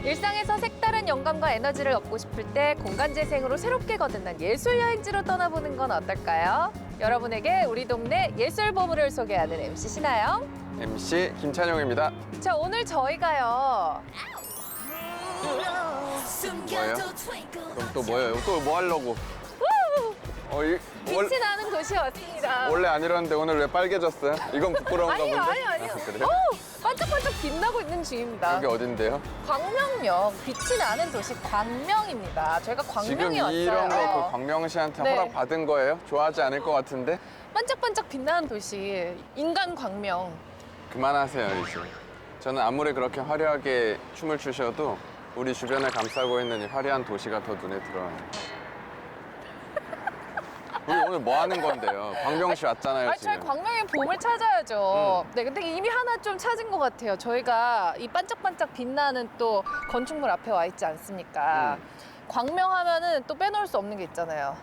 일상에서 색다른 영감과 에너지를 얻고 싶을 때 공간 재생으로 새롭게 거듭난 예술 여행지로 떠나보는 건 어떨까요? 여러분에게 우리 동네 예술 보물을 소개하는 MC 신하영. MC 김찬용입니다. 자, 오늘 저희가요. 뭐예요? 그럼 또 뭐예요? 또 뭐 하려고? 빛이 나는 곳이 왔습니다. 원래 안 이러는데 오늘 왜 빨개졌어요? 이건 부끄러운가 본데? 아니요. 아, 그래요? 반짝반짝 빛나고 있는 중입니다. 여기 어딘데요? 광명역, 빛이 나는 도시 광명입니다. 저희가 지금 광명에 왔어요. 이런 거 그 광명시한테 네. 허락 받은 거예요? 좋아하지 않을 것 같은데? 반짝반짝 빛나는 도시, 인간 광명. 그만하세요, 이제. 저는 아무리 그렇게 화려하게 춤을 추셔도 우리 주변을 감싸고 있는 이 화려한 도시가 더 눈에 들어요. 우리 오늘 뭐 하는 건데요? 광명시 왔잖아요, 저희 지금. 광명의 봄을 찾아야죠. 네, 근데 이미 하나 좀 찾은 것 같아요. 저희가 이 반짝반짝 빛나는 또 건축물 앞에 와 있지 않습니까? 광명 하면은 또 빼놓을 수 없는 게 있잖아요.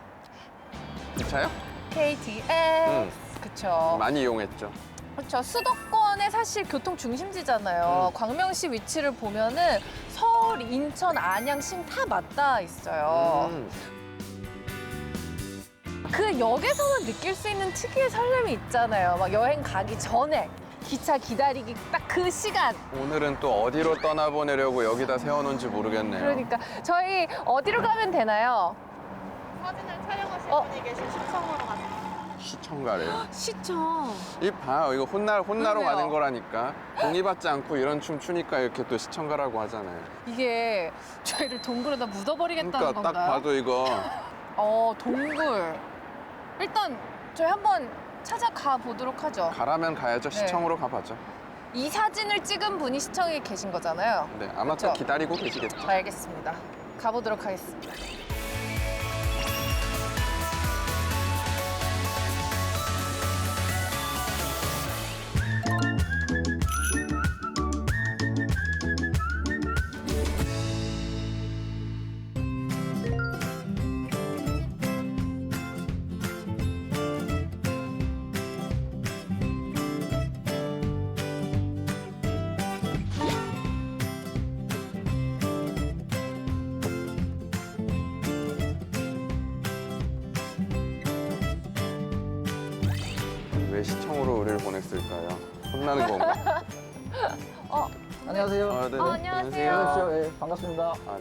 기차요? KTX. 그쵸. 많이 이용했죠. 그렇죠. 수도권의 사실 교통 중심지잖아요. 광명시 위치를 보면은 서울, 인천, 안양, 신 다 맞닿아 있어요. 그 역에서만 느낄 수 있는 특유의 설렘이 있잖아요. 막 여행 가기 전에 기차 기다리기 딱 그 시간. 오늘은 또 어디로 떠나보내려고 여기다 세워놓은지 모르겠네요. 그러니까 저희 어디로 가면 되나요? 사진을 촬영하실 분이 계신 시청으로 가세요. 시청가래요. 시청. 이 봐, 이거 혼나러 그러네요. 가는 거라니까. 동의받지 않고 이런 춤 추니까 이렇게 또 시청가라고 하잖아요. 이게 저희를 동굴에다 묻어버리겠다는 그러니까 딱 건가요? 봐도 이거 동굴. 일단 저희 한번 찾아가 보도록 하죠. 가라면 가야죠. 네. 시청으로 가봐죠. 이 사진을 찍은 분이 시청에 계신 거잖아요. 네, 아마 또 그쵸? 기다리고 계시겠죠. 알겠습니다. 가보도록 하겠습니다. 왜 시청으로 우리를 보냈을까요? 혼나는 건가? 안녕하세요. 아, 네. 안녕하세요. 안녕하세요. 예, 반갑습니다. 아,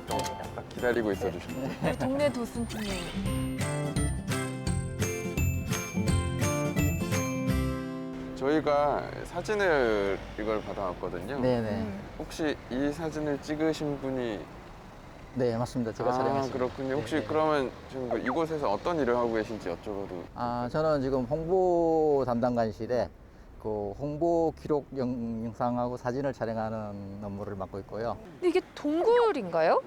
딱 기다리고 있어 주셨네. 우리 동네 도슨팀님. 저희가 사진을 이걸 받아왔거든요. 네네. 혹시 이 사진을 찍으신 분이 네, 맞습니다. 제가 촬영했습니다. 그렇군요. 혹시 네, 네. 그러면 지금 그 이곳에서 어떤 일을 하고 계신지 여쭤봐도 저는 지금 홍보 담당관실에 그 홍보 기록 영상하고 사진을 촬영하는 업무를 맡고 있고요. 근데 이게 동굴인가요?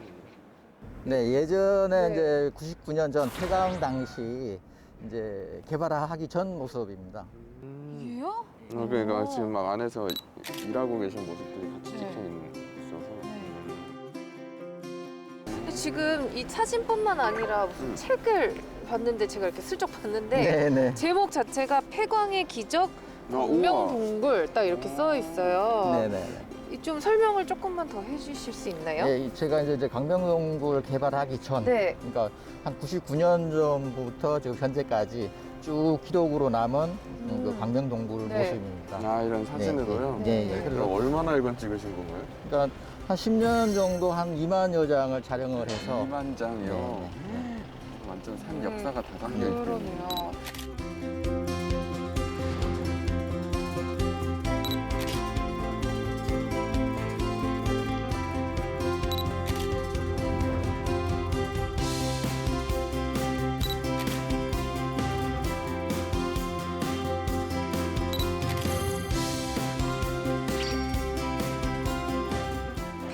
네, 예전에 네. 이제 99년 전 폐강 당시 이제 개발하기 전 모습입니다. 이게요? 그러니까 지금 막 안에서 일하고 계신 모습들이 같이 네. 찍혀 있어서 근데 지금 이 사진뿐만 아니라 무슨 책을 봤는데 제가 이렇게 슬쩍 봤는데 네네. 제목 자체가 폐광의 기적 우와. 광명동굴 딱 이렇게 써 있어요. 네네. 좀 설명을 조금만 더 해주실 수 있나요? 네, 제가 이제 강명동굴 개발하기 전, 네. 그러니까 한 99년 전부터 지금 현재까지 쭉 기록으로 남은 그 광명동굴 네. 모습입니다. 아 이런 사진으로요? 네, 네. 그럼 얼마나 이건 찍으신 건가요? 그러니까 한 10년 정도 한 2만여 장을 촬영을 해서 2만 장이요. 네. 완전 산 역사가 다 담겨 있군요. 그러네요.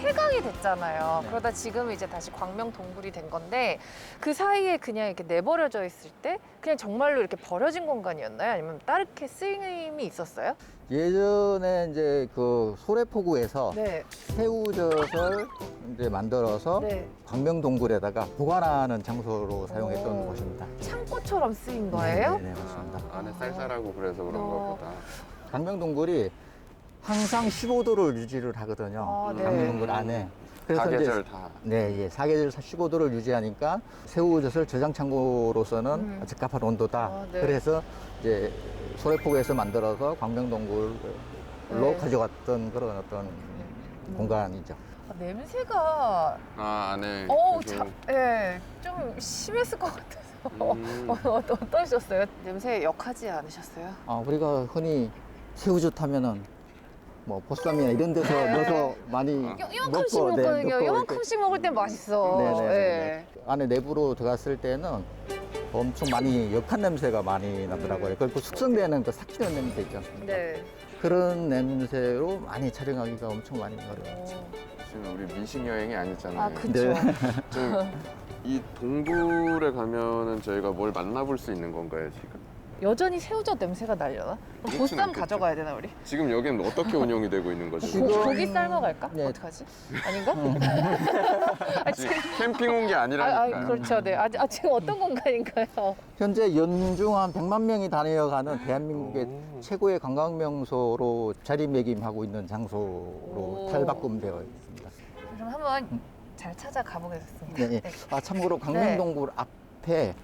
폐광이 됐잖아요. 네. 그러다 지금 이제 다시 광명 동굴이 된 건데 그 사이에 그냥 이렇게 내버려져 있을 때 그냥 정말로 이렇게 버려진 공간이었나요? 아니면 다르게 쓰임이 있었어요? 예전에 이제 그 소래포구에서 네. 새우젓을 이제 만들어서 네. 광명동굴에다가 보관하는 장소로 사용했던 오. 곳입니다. 창고처럼 쓰인 거예요? 네, 맞습니다. 안에 쌀쌀하고 그래서 그런가 어. 보다. 광명동굴이 항상 15도를 유지를 하거든요. 아, 네. 광명동굴 안에. 그래서 이제 사계절 다. 네, 예, 사계절 15도를 유지하니까 새우젓을 저장 창고로서는 적합한 온도다. 아, 네. 그래서 이제 소래포구에서 만들어서 광명동굴로 네. 가져갔던 그런 어떤 공간이죠. 아, 냄새가 안에. 좀 심했을 것 같아서 음. 어떠셨어요? 냄새 역하지 않으셨어요? 우리가 흔히 새우젓 하면은 뭐 보쌈이나 이런 데서 넣어서 많이 이만큼씩 먹고, 네, 먹거든요. 넣고 이만큼씩 먹을 땐 맛있어. 네네네. 예. 안에 내부로 들어갔을 때는 엄청 많이 역한 냄새가 많이 나더라고요. 그리고 숙성되는 그 삭히는 냄새 있지 않습니까? 네. 그런 냄새로 많이 촬영하기가 엄청 많이 어려웠죠. 지금 우리 미식 여행이 아니잖아요. 아, 그쵸. 네. 이 동굴에 가면은 저희가 뭘 만나볼 수 있는 건가요, 지금? 여전히 새우젓 냄새가 날려나? 그럼 그렇진 보쌈 않겠죠. 가져가야 되나 우리? 지금 여기는 어떻게 운영이 되고 있는 거죠? 지금- 고기 삶아갈까? 네. 어떡하지? 아닌가? 아, 지금 캠핑 온 게 아니라니까요. 그렇죠. 네. 지금 어떤 공간인가요? 현재 연중 한 100만 명이 다녀가는 대한민국의 오. 최고의 관광명소로 자리매김하고 있는 장소로 오. 탈바꿈되어 있습니다. 그럼 한번 잘 찾아가 보겠습니다. 네, 네. 참고로 광명동굴 앞에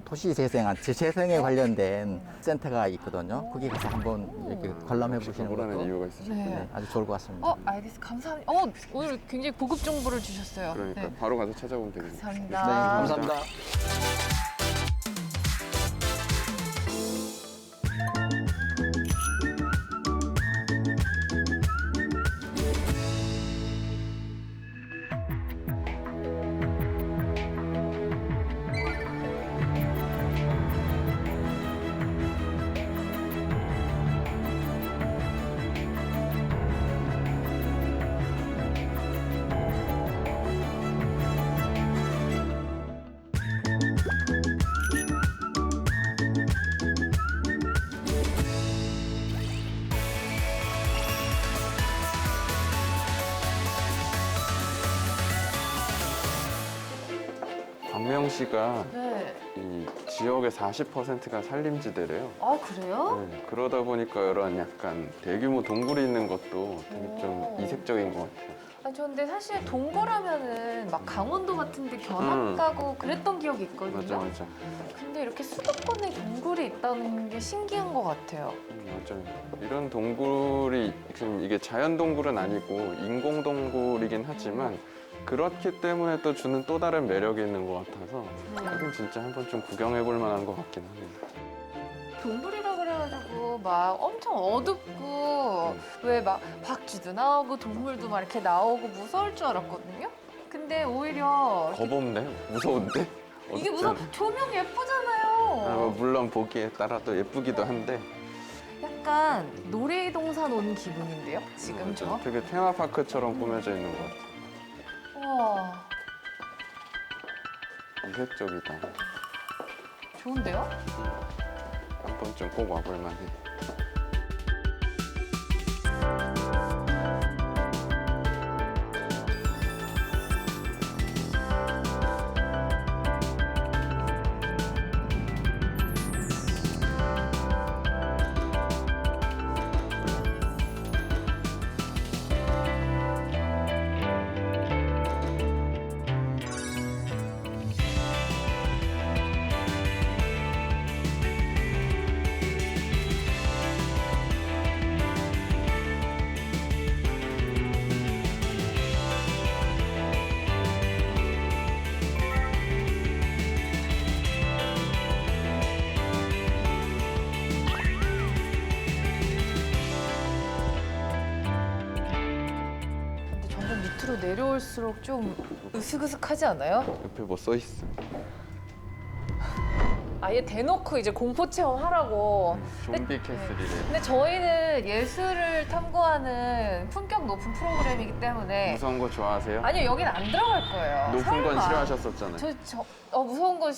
도시재생, 재생에 관련된 센터가 있거든요. 거기 가서 한번 이렇게 관람해 보시는 가보라는 것도 이유가 있으시죠. 네. 아주 좋을 것 같습니다. 알겠습니다. 감사합니다. 오늘 굉장히 고급 정보를 주셨어요. 그러니까 네. 바로 가서 찾아보면 되겠네요. 감사합니다. 네, 감사합니다. 광명시가 네. 이 지역의 40%가 산림지대래요. 아, 그래요? 네, 그러다 보니까 이런 약간 대규모 동굴이 있는 것도 되게 오. 좀 이색적인 것 같아요. 저 근데 사실 동굴하면은 막 강원도 같은데 견학 가고 그랬던 기억이 있거든요. 맞아. 근데 이렇게 수도권에 동굴이 있다는 게 신기한 것 같아요. 맞아요. 이런 동굴이 지금 이게 자연 동굴은 아니고 인공 동굴이긴 하지만 그렇기 때문에 또 주는 또 다른 매력이 있는 것 같아서 하긴 진짜 한번 좀 구경해 볼 만한 것 같긴 하네요. 동굴이라 그래가지고 막 엄청 어둡고 왜 막 박쥐도 나오고 동물도 막 이렇게 나오고 무서울 줄 알았거든요. 근데 오히려 겁 없네? 무서운데? 이게 무슨 조명 예쁘잖아요. 뭐 물론 보기에 따라 또 예쁘기도 한데 약간 놀이동산 온 기분인데요. 지금 저. 되게 테마파크처럼 꾸며져 있는 것 같아요. 와, 이색적이다. 좋은데요? 한 번쯤 꼭 와볼 만해. 근데 점점 밑으로 내려올수록 좀 으슥으슥하지 않아요? 옆에 뭐 써 있어. 아예 대놓고 이제 공포 체험하라고. 좀비 캐슬이래. 근데 저희는 예술을 탐구하는 품격 높은 프로그램이기 때문에 무서운 거 좋아하세요? 아니요, 여긴 안 들어갈 거예요. 높은 건 설마. 싫어하셨었잖아요. 무서운 거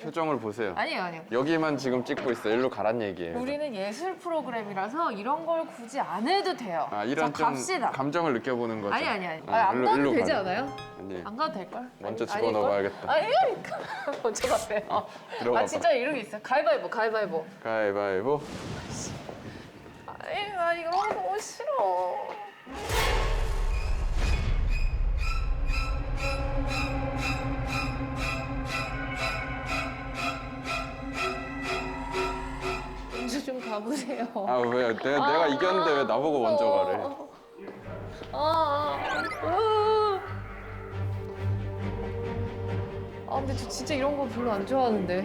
표정을 보세요. 아니에요. 여기만 지금 찍고 있어. 일로 가란 얘기예요. 우리는 예술 프로그램이라서 이런 걸 굳이 안 해도 돼요. 이런 자, 좀 갑시다. 감정을 느껴보는 거죠. 아니. 안 가도 되지 가요. 않아요? 아니, 안 가도 될걸? 먼저 아닐걸? 집어넣어봐야겠다. 아니니까. 먼저 가세요. 들어가 봐. 진짜 이런 게 있어요. 가위바위보. 가위바위보. 나 이거 너무 싫어. 가보세요. 아 왜 내가 이겼는데 왜 나보고 먼저 가래? 근데 저 진짜 이런 거 별로 안 좋아하는데.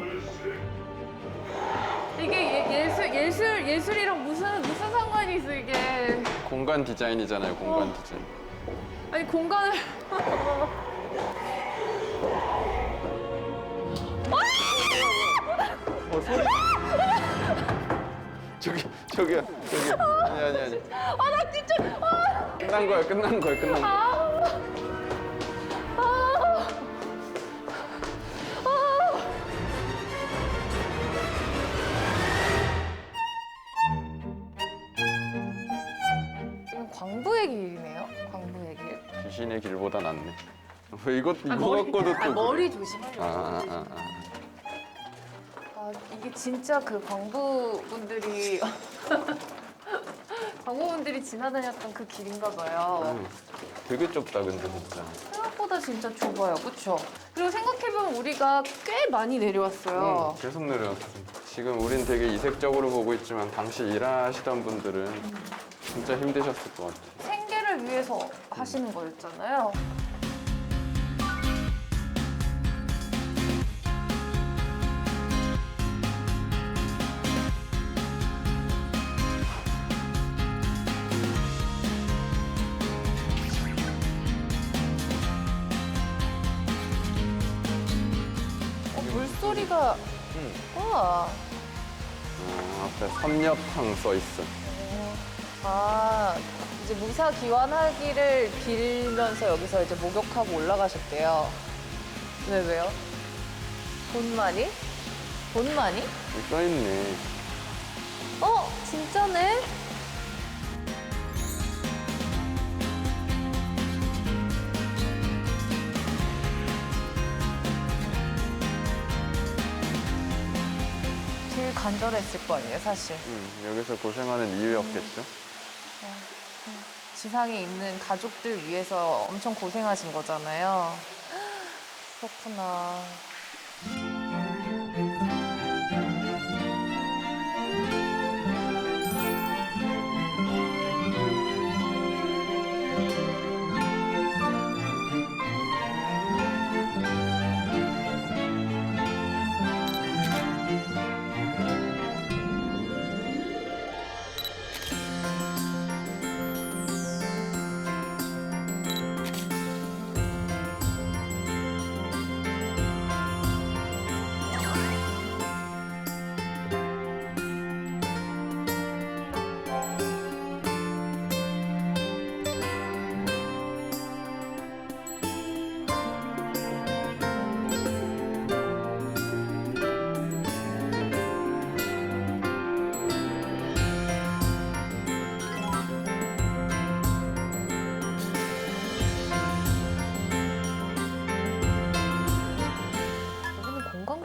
이게 예술이랑 무슨 상관이 있어 이게? 공간 디자인이잖아요. 공간 디자인. 아니 공간을. 소리. 저기요. 아니. 나 진짜. 끝난 거야. 끝난 거야. 이건 광부의 길이네요. 광부의 길. 귀신의 길보다 낫네. 이거 갖고도 또 머리 조심하려고. 아. 이게 진짜 그 광부분들이 광부분들이 지나다녔던 그 길인가 봐요. 되게 좁다 근데 진짜. 생각보다 진짜 좁아요, 그렇죠? 그리고 생각해보면 우리가 꽤 많이 내려왔어요. 계속 내려왔어. 지금 우린 되게 이색적으로 보고 있지만 당시 일하시던 분들은 진짜 힘드셨을 것 같아. 생계를 위해서 하시는 거였잖아요. 물소리가 와. 앞에 선녀탕 써 있어. 이제 무사 기원하기를 빌면서 여기서 이제 목욕하고 올라가셨대요. 왜요? 돈많이? 여기 써 있네. 진짜네? 제일 간절했을 거 아니에요, 사실. 여기서 고생하는 이유였겠죠? 지상에 있는 가족들 위해서 엄청 고생하신 거잖아요. 그렇구나.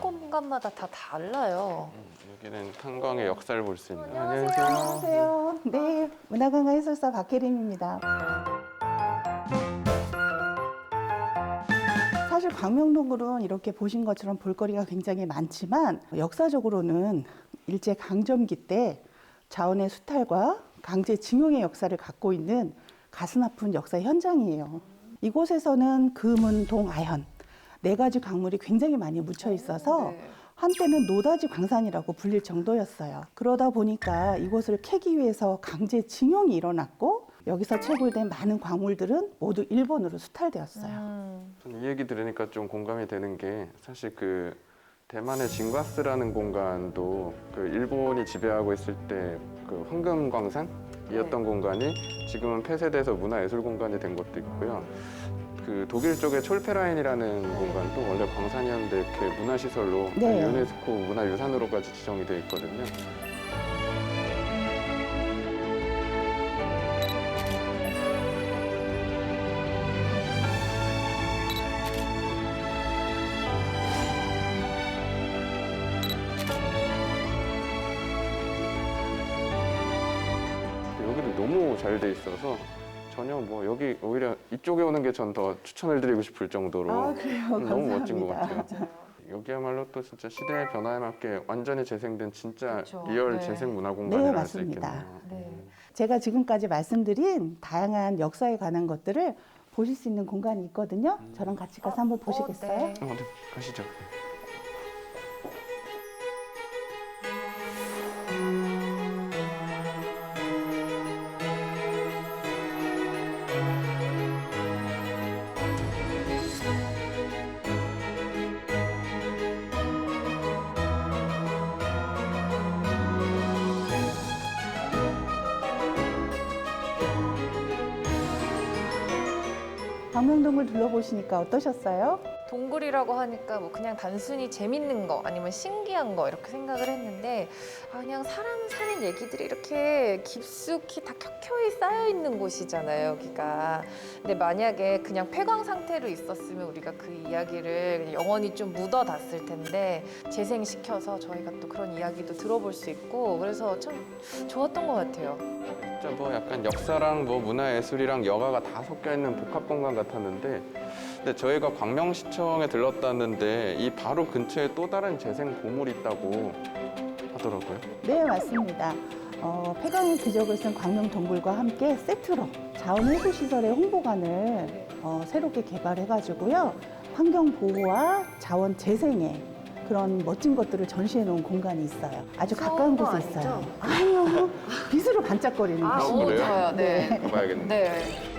공간마다 다 달라요. 여기는 탄광의 역사를 볼 수 있는. 안녕하세요. 네, 문화관광 해설사 박혜림입니다. 사실 광명동굴은 이렇게 보신 것처럼 볼거리가 굉장히 많지만 역사적으로는 일제 강점기 때 자원의 수탈과 강제징용의 역사를 갖고 있는 가슴 아픈 역사 현장이에요. 이곳에서는 금, 동, 아연 4가지 광물이 굉장히 많이 묻혀 있어서 한때는 노다지 광산이라고 불릴 정도였어요. 그러다 보니까 이곳을 캐기 위해서 강제징용이 일어났고 여기서 채굴된 많은 광물들은 모두 일본으로 수탈되었어요. 이 얘기 들으니까 좀 공감이 되는 게 사실 그 대만의 진과스라는 공간도 그 일본이 지배하고 있을 때 그 황금광산이었던 공간이 지금은 폐쇄돼서 문화예술공간이 된 것도 있고요. 그 독일 쪽의 촐페라인이라는 공간도 원래 광산이었는데 이렇게 문화시설로 네. 유네스코 문화유산으로까지 지정이 되어 있거든요. 여기도 너무 잘 돼 있어서 전혀 뭐 여기 오히려 이쪽에 오는 게 전 더 추천을 드리고 싶을 정도로 아, 그래요? 너무 멋진 것 감사합니다. 같아요. 여기야말로 또 진짜 시대의 변화에 맞게 완전히 재생된 진짜 그렇죠. 리얼 네. 재생 문화 네, 공간이라 할 수 맞습니다. 있겠네요. 네. 제가 지금까지 말씀드린 다양한 역사에 관한 것들을 보실 수 있는 공간이 있거든요. 저랑 같이 가서 한번 보시겠어요? 네. 네, 가시죠. 광명동굴 둘러보시니까 어떠셨어요? 동굴이라고 하니까 뭐 그냥 단순히 재밌는 거 아니면 신기한 거 이렇게 생각을 했는데 그냥 사람 사는 얘기들이 이렇게 깊숙이 다 켜켜이 쌓여 있는 곳이잖아요, 여기가. 근데 만약에 그냥 폐광 상태로 있었으면 우리가 그 이야기를 그냥 영원히 좀 묻어놨을 텐데 재생시켜서 저희가 또 그런 이야기도 들어볼 수 있고 그래서 참 좋았던 것 같아요. 진짜 뭐 약간 역사랑 뭐 문화예술이랑 여가가 다 섞여 있는 복합 공간 같았는데, 근데 저희가 광명시청에 들렀다는데 이 바로 근처에 또 다른 재생 보물이 있다고 하더라고요. 네, 맞습니다. 폐광의 기적을 쓴 광명동굴과 함께 세트로 자원해수시설의 홍보관을 새롭게 개발해가지고요. 환경보호와 자원 재생에 그런 멋진 것들을 전시해 놓은 공간이 있어요. 아주 가까운 거 곳에 아니죠? 있어요. 아니요, 빛으로 반짝거리는 아, 곳입니다. 그래요? 좋아요. 네. 가봐야겠네. 네.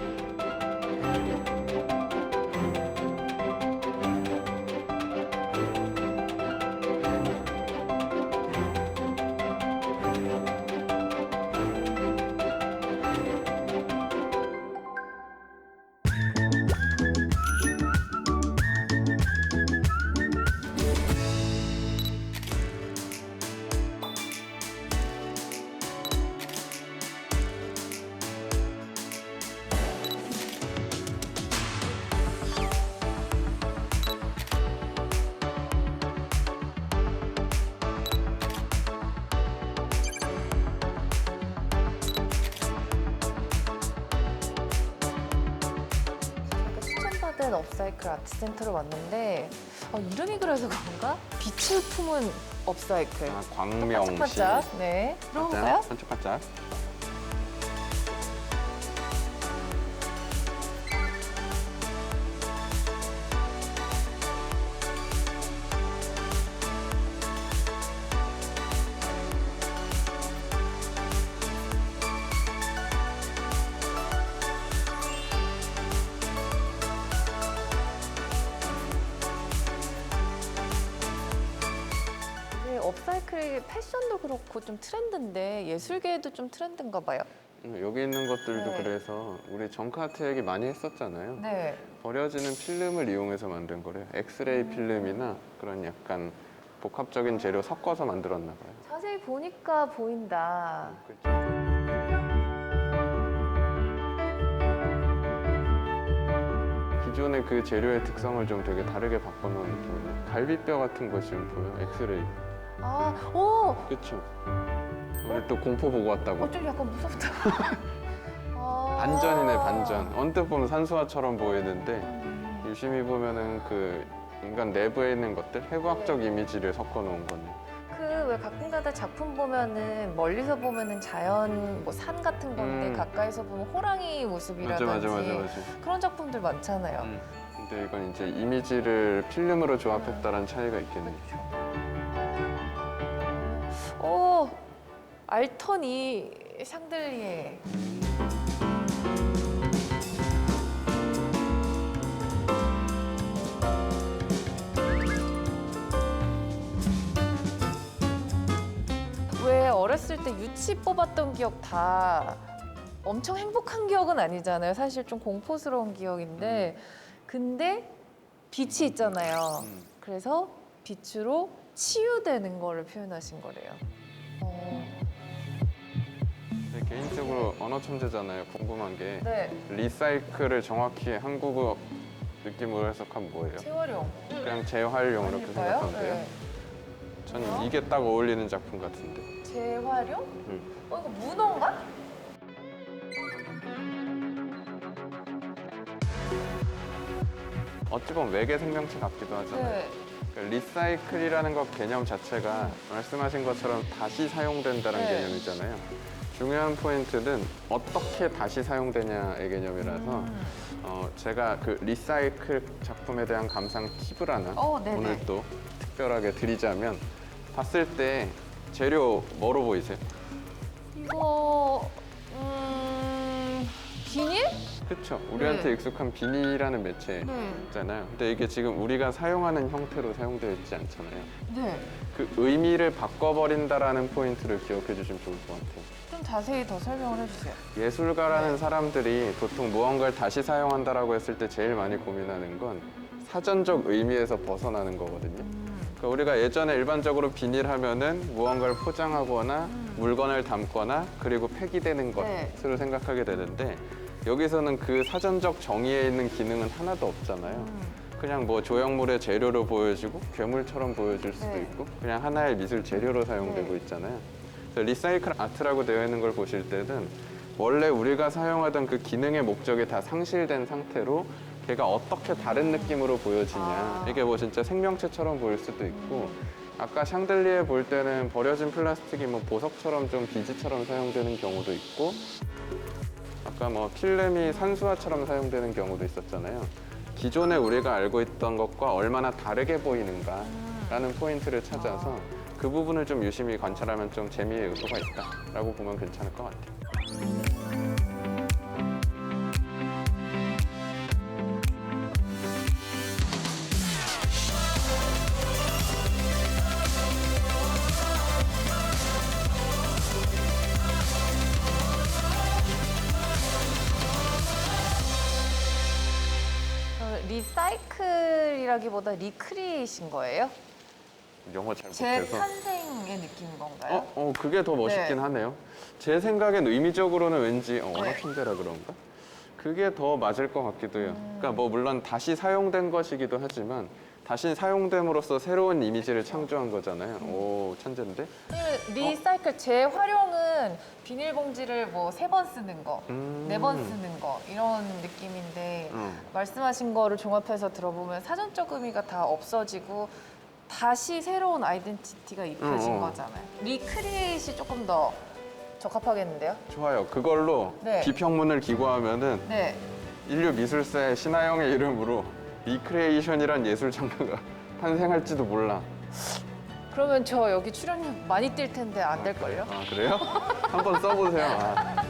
추천받은 업사이클 아트센터로 왔는데 이름이 그래서 그런가? 빛을 품은 업사이클. 아, 광명시. 반짝반짝. 네. 들어볼까요? 반짝반짝. 이게 업사이클 패션도 그렇고 좀 트렌드인데 예술계에도 좀 트렌드인가 봐요. 여기 있는 것들도 네. 그래서 우리 정카트 얘기 많이 했었잖아요. 네. 버려지는 필름을 이용해서 만든 거래요. 엑스레이 필름이나 그런 약간 복합적인 재료 섞어서 만들었나 봐요. 자세히 보니까 보인다. 그렇죠. 기존의 그 재료의 특성을 좀 되게 다르게 바꿔놓은 느낌이에요. 갈비뼈 같은 거 지금 보여? 엑스레이. 아, 오! 그렇죠. 우리 또 공포 보고 왔다고. 좀 약간 무섭다. 아. 반전이네, 반전. 언뜻 보면 산수화처럼 보이는데 유심히 보면은 그 인간 내부에 있는 것들, 해부학적 이미지를 섞어놓은 거네. 그 왜 가끔가다 작품 보면은 멀리서 보면은 자연 뭐 산 같은 건데 가까이서 보면 호랑이 모습이라든지 맞아. 그런 작품들 많잖아요. 근데 이건 이제 이미지를 필름으로 조합했다는 차이가 있겠네. 오, 알터니 샹들리에. 왜 어렸을 때 유치 뽑았던 기억 다 엄청 행복한 기억은 아니잖아요. 사실 좀 공포스러운 기억인데 근데 빛이 있잖아요. 그래서 빛으로 치유되는 거를 표현하신 거래요. 근데 개인적으로 언어 천재잖아요. 궁금한 게 네, 리사이클을 정확히 한국어 느낌으로 해석하면 뭐예요? 재활용. 그냥 재활용 이렇게 아닐까요? 생각하면 돼요? 네. 저는 이게 딱 어울리는 작품 같은데. 재활용? 응. 이거 문어인가? 어찌 보면 외계 생명체 같기도 하잖아요. 네. 그러니까 리사이클이라는 것 개념 자체가 말씀하신 것처럼 다시 사용된다는 네. 개념이잖아요. 중요한 포인트는 어떻게 다시 사용되냐의 개념이라서 제가 그 리사이클 작품에 대한 감상 팁을 하나 네네. 오늘 또 특별하게 드리자면 봤을 때 재료 뭐로 보이세요? 이거 비닐? 그렇죠. 우리한테 네. 익숙한 비닐이라는 매체 네. 있잖아요. 근데 이게 지금 우리가 사용하는 형태로 사용되어 있지 않잖아요. 네. 그 의미를 바꿔버린다라는 포인트를 기억해 주시면 좋을 것 같아요. 좀 자세히 더 설명을 해주세요. 예술가라는 사람들이 보통 무언가를 다시 사용한다라고 했을 때 제일 많이 고민하는 건 사전적 의미에서 벗어나는 거거든요. 그러니까 우리가 예전에 일반적으로 비닐 하면은 무언가를 포장하거나 물건을 담거나 그리고 폐기되는 네. 것으로 생각하게 되는데 여기서는 그 사전적 정의에 있는 기능은 하나도 없잖아요. 그냥 뭐 조형물의 재료로 보여지고 괴물처럼 보여질 수도 네. 있고 그냥 하나의 미술 재료로 사용되고 네. 있잖아요. 그래서 리사이클 아트라고 되어 있는 걸 보실 때는 원래 우리가 사용하던 그 기능의 목적이 다 상실된 상태로 걔가 어떻게 다른 느낌으로 보여지냐. 이게 뭐 진짜 생명체처럼 보일 수도 있고 아까 샹들리에 볼 때는 버려진 플라스틱이 뭐 보석처럼 좀 비지처럼 사용되는 경우도 있고 아까 뭐 필름이 산수화처럼 사용되는 경우도 있었잖아요. 기존에 우리가 알고 있던 것과 얼마나 다르게 보이는가라는 포인트를 찾아서 그 부분을 좀 유심히 관찰하면 좀 재미의 요소가 있다라고 보면 괜찮을 것 같아요. 리사이클이라기보다 리크리에이트인 거예요? 영어 잘 못해서. 재탄생의 느낌인 건가요? 그게 더 멋있긴 네. 하네요. 제 생각엔 의미적으로는 왠지 네. 언어천재라 그런가? 그게 더 맞을 것 같기도 해요. 그러니까 뭐 물론 다시 사용된 것이기도 하지만 다시 사용됨으로써 새로운 이미지를 창조한 거잖아요. 오, 천재인데? 그 리사이클 재활용은 비닐봉지를 뭐 3번 쓰는 거, 4번 쓰는 거 이런 느낌인데 말씀하신 거를 종합해서 들어보면 사전적 의미가 다 없어지고 다시 새로운 아이덴티티가 입혀진 거잖아요. 리크리에이트이 조금 더 적합하겠는데요? 좋아요. 그걸로 네. 비평문을 기고하면은 네. 인류 미술사의 신하영의 이름으로 리크리에이션이란 예술 장르가 탄생할지도 몰라. 그러면 저 여기 출연료 많이 뛸 텐데 안 될걸요? 아, 그래요? 한번 써보세요. 아.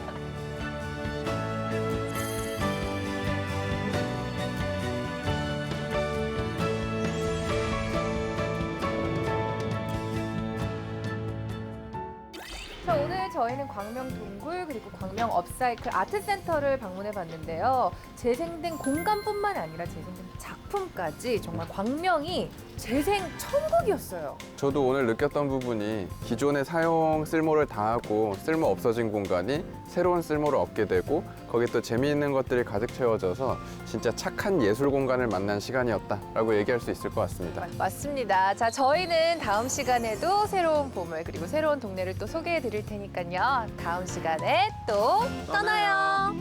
자, 오늘 저희는 광명 동굴 그리고 광명 업사이클 아트센터를 방문해 봤는데요. 재생된 공간뿐만 아니라 재생된 작품까지 정말 광명이 재생 천국이었어요. 저도 오늘 느꼈던 부분이 기존의 사용 쓸모를 다하고 쓸모 없어진 공간이 새로운 쓸모를 얻게 되고 거기에 또 재미있는 것들이 가득 채워져서 진짜 착한 예술 공간을 만난 시간이었다라고 얘기할 수 있을 것 같습니다. 맞습니다. 자, 저희는 다음 시간에도 새로운 보물 그리고 새로운 동네를 또 소개해 드릴 테니까요. 다음 시간에 또 떠나요.